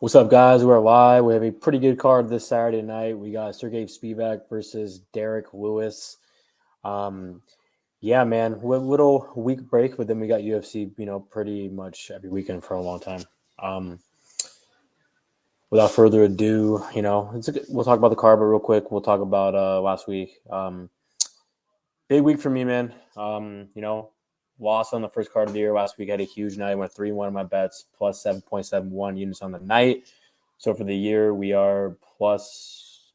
What's up, guys? We're live. We have a pretty good card this Saturday night. We got Saragih Spivac versus Derek Lewis. Yeah, man, with a little week break, but then we got UFC, pretty much every weekend for a long time. Without further ado, we'll talk about the card, but real quick, we'll talk about last week. Big week for me, man. Lost on the first card of the year last week. I had a huge night. I went 3-1 on my bets, plus 7.71 units on the night. So for the year, we are plus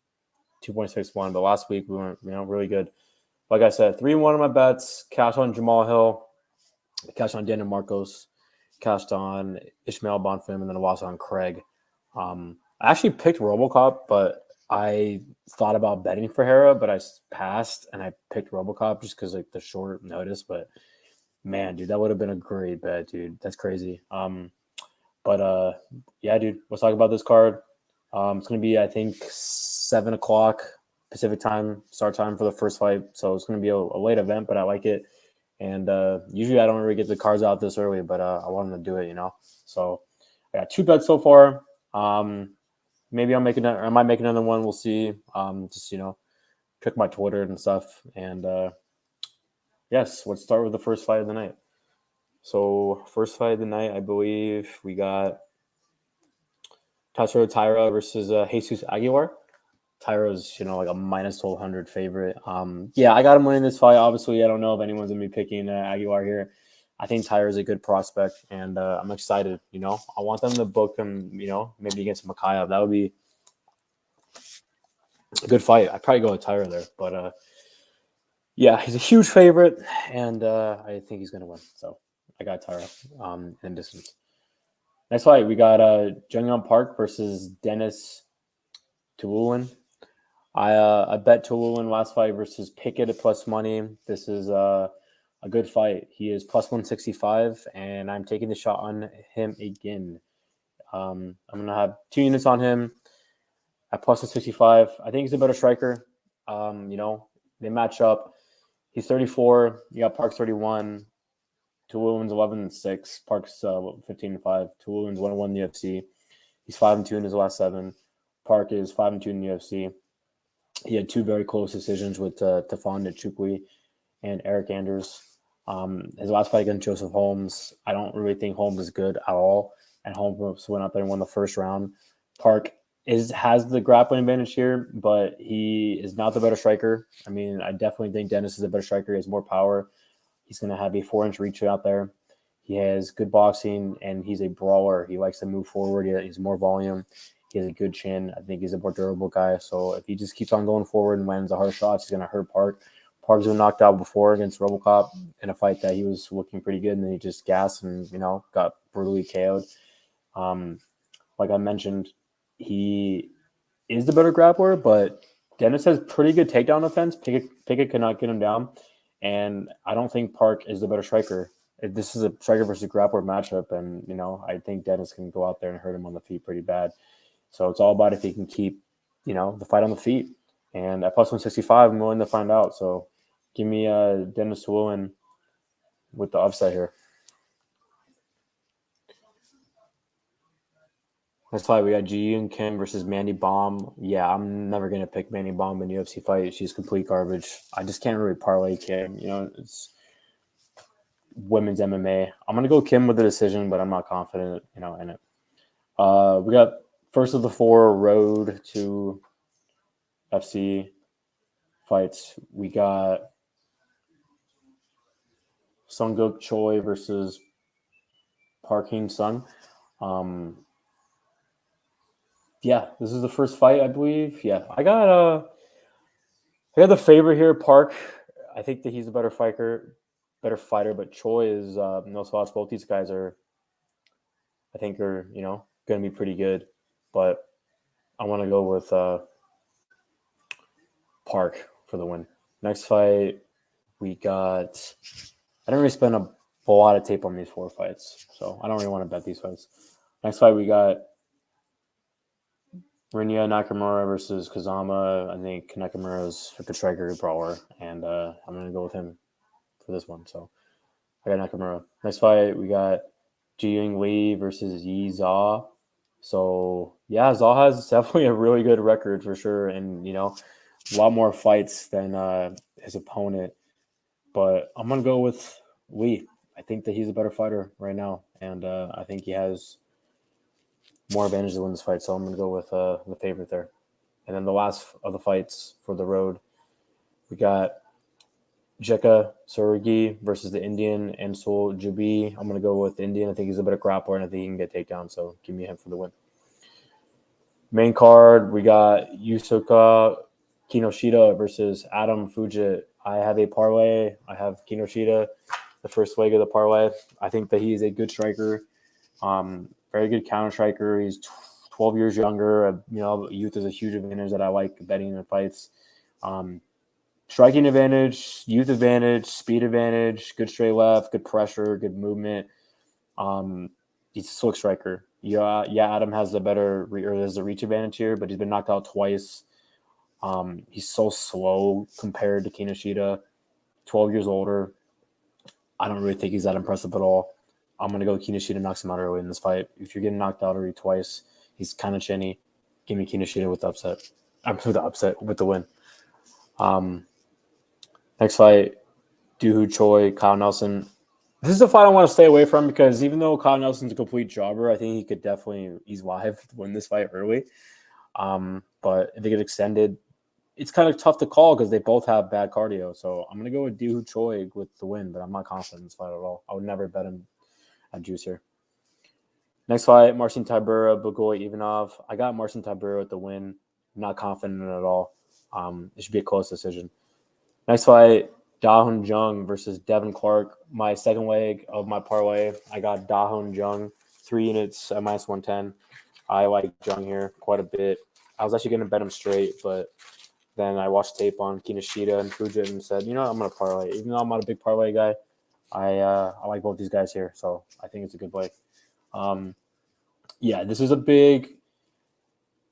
2.61. But last week, we weren't, really good. Like I said, 3-1 on my bets. Cash on Jamal Hill. Cash on Daniel Marcos. Cashed on Ishmael Bonfim. And then I lost on Craig. I actually picked RoboCop, but I thought about betting for Hera, but I passed. And I picked RoboCop just because, the short notice. But, man, dude, that would have been a great bet, dude. That's crazy. Yeah, dude, let's talk about this card. It's going to be, I think, 7 o'clock Pacific time, start time for the first fight. So it's going to be a late event, but I like it. And usually I don't really get the cards out this early, but I wanted to do it, So I got 2 bets so far. Maybe I might make another one. We'll see. Just, check my Twitter and stuff. And yes, let's start with the first fight of the night. So first fight of the night, I believe we got Taira versus Jesus Aguilar. Taira's, like a minus 1,200 favorite. Yeah, I got him winning this fight. Obviously, I don't know if anyone's going to be picking Aguilar here. I think Taira's a good prospect, and I'm excited. I want them to book him, maybe against Mikhail. That would be a good fight. I'd probably go with Taira there. But, yeah, he's a huge favorite, and I think he's going to win. So I got Taira in distance. Next fight, we got Jung Park versus Dennis Tiuliulin. I bet Tiuliulin last fight versus Pickett at plus money. This is a good fight. He is plus 165, and I'm taking the shot on him again. I'm going to have 2 units on him at plus 165. I think he's a better striker. They match up. He's 34. You got Park's 31. Tiuliulin's 11-6. Park's 15-5. Tiuliulin's 1-1 in the UFC. He's 5-2 in his last 7. Park is 5-2 in the UFC. He had 2 very close decisions with Tefon Jubli and Eric Anders. His last fight against Joseph Holmes, I don't really think Holmes is good at all. And Holmes went out there and won the first round. Park has the grappling advantage here, but he is not the better striker. I mean, I definitely think Dennis is a better striker. He has more power. He's going to have a 4-inch reach out there. He has good boxing, and he's a brawler. He likes to move forward. He has more volume. He has a good chin. I think he's a more durable guy. So if he just keeps on going forward and lands the hard shots, he's going to hurt Park. Park's been knocked out before against RoboCop in a fight that he was looking pretty good, and then he just gassed and, got brutally KO'd. Like I mentioned, he is the better grappler, but Dennis has pretty good takedown defense. Pickett cannot get him down. And I don't think Park is the better striker. This is a striker versus grappler matchup, and, I think Dennis can go out there and hurt him on the feet pretty bad. So it's all about if he can keep, the fight on the feet. And at plus 165, I'm willing to find out. So give me Dennis Tiuliulin with the upside here. Next fight, we got Jung Kim versus Mandy Bohm. Yeah, I'm never going to pick Mandy Bohm in a UFC fight. She's complete garbage. I just can't really parlay Kim. It's women's MMA. I'm going to go Kim with the decision, but I'm not confident, in it. We got first of the 4 road to FC fights. We got Sunguk Choi versus Park Hing Sung. Yeah, this is the first fight, I believe. Yeah, I got the favorite here, Park. I think that he's a better fighter, but Choi is no slouch. Both these guys are going to be pretty good, but I want to go with Park for the win. Next fight, we got. I didn't really spend a lot of tape on these 4 fights, so I don't really want to bet these fights. Next fight, we got Rinya Nakamura versus Kazama. I think Nakamura is a good striker, brawler, and I'm going to go with him for this one. So I got Nakamura. Next fight, we got Jiying Lee versus Yi Zha. So yeah, Zal has definitely a really good record for sure, and a lot more fights than his opponent. But I'm gonna go with Lee. I think that he's a better fighter right now, and I think he has more advantage to win this fight. So I'm gonna go with the favorite there. And then the last of the fights for the road, we got Saragih versus the Indian Ansul Jubli. I'm gonna go with the Indian. I think he's a better grappler, and I think he can get takedown. So give me him for the win. Main card, we got Yusuke Kinoshita versus Adam Fugitt. I have a parlay. I have Kinoshita, the first leg of the parlay. I think that he's a good striker, very good counter striker. He's 12 years younger. Youth is a huge advantage that I like betting in fights. Striking advantage, youth advantage, speed advantage, good straight left, good pressure, good movement. He's a slick striker. Yeah, Adam has there's a reach advantage here, but he's been knocked out twice. He's so slow compared to Kinoshita, 12 years older. I don't really think he's that impressive at all. I'm going to go with Kinoshita knocks him out early in this fight. If you're getting knocked out already twice, he's kind of chinny. Give me Kinoshita with the upset. With the win. Next fight, Choi, Kyle Nelson. This is a fight I want to stay away from because even though Kyle Nelson's a complete jobber, I think he could definitely win this fight early. But if they get extended, it's kind of tough to call because they both have bad cardio. So I'm going to go with Choi with the win, but I'm not confident in this fight at all. I would never bet him at juice here. Next fight, Marcin Tybura, Blagoy Ivanov. I got Marcin Tybura with the win. I'm not confident in it at all. It should be a close decision. Next fight, Dahun Jung versus Devin Clark. My second leg of my parlay, I got Dahun Jung, 3 units at minus 110. I like Jung here quite a bit. I was actually going to bet him straight, but then I watched tape on Kinoshita and Fugitt and said, I'm going to parlay. Even though I'm not a big parlay guy, I like both these guys here, so I think it's a good play. This is a good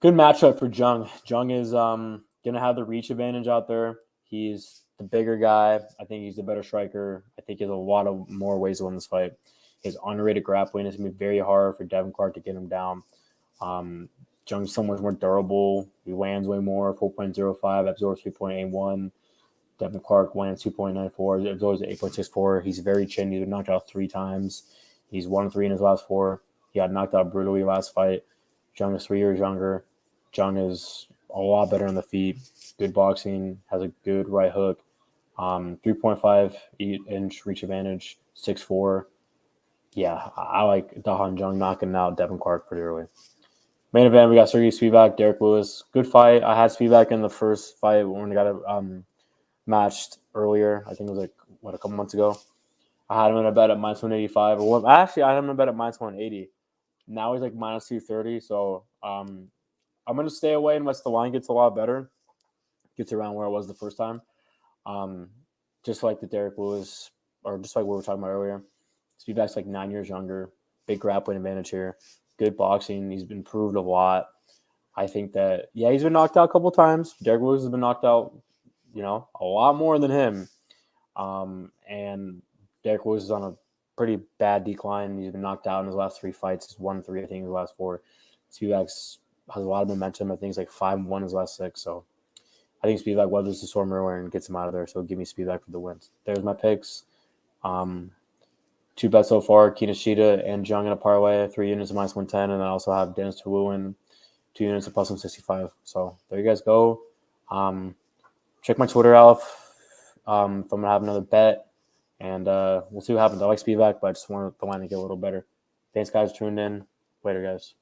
matchup for Jung. Jung is going to have the reach advantage out there. He's the bigger guy. I think he's the better striker. I think he has a lot of more ways to win this fight. His underrated grappling is going to be very hard for Devin Clark to get him down. Jung's so much more durable. He lands way more, 4.05, absorbs 3.81. Devin Clark lands 2.94, absorbs 8.64. He's very chin. He's been knocked out 3 times. He's 1-3 in his last 4. He got knocked out brutally last fight. Jung is 3 years younger. Jung is a lot better on the feet. Good boxing, has a good right hook. 3.5-inch reach advantage, 6'4". Yeah, I like Dahun Jung knocking out Devin Clark pretty early. Main event, we got Saragih Spivac, Derek Lewis. Good fight. I had Spivac in the first fight when we got it matched earlier. I think it was a couple months ago. I had him in a bet at minus 185. Actually, I had him in a bet at minus 180. Now he's like minus 230. So I'm going to stay away unless the line gets a lot better. Gets around where it was the first time. Just like the Derek Lewis, or just like what we were talking about earlier. Spivac's like 9 years younger. Big grappling advantage here. Good boxing. He's been improved a lot. I think that, he's been knocked out a couple times. Derek Lewis has been knocked out, a lot more than him. And Derek Lewis is on a pretty bad decline. He's been knocked out in his last 3 fights. He's 1-3, I think, in his last 4. Spivac has a lot of momentum. I think he's like 5-1 in his last 6. So I think Spivac weathers the storm earlier and gets him out of there. So give me Spivac for the wins. There's my picks. 2 bets so far, Kinoshita and Jung in a parlay, 3 units at minus 110. And I also have Dennis Tiuliulin, 2 units at plus 165. So there you guys go. Check my Twitter out if I'm going to have another bet. And we'll see what happens. I like Spivac, but I just want the line to get a little better. Thanks, guys, for tuning in. Later, guys.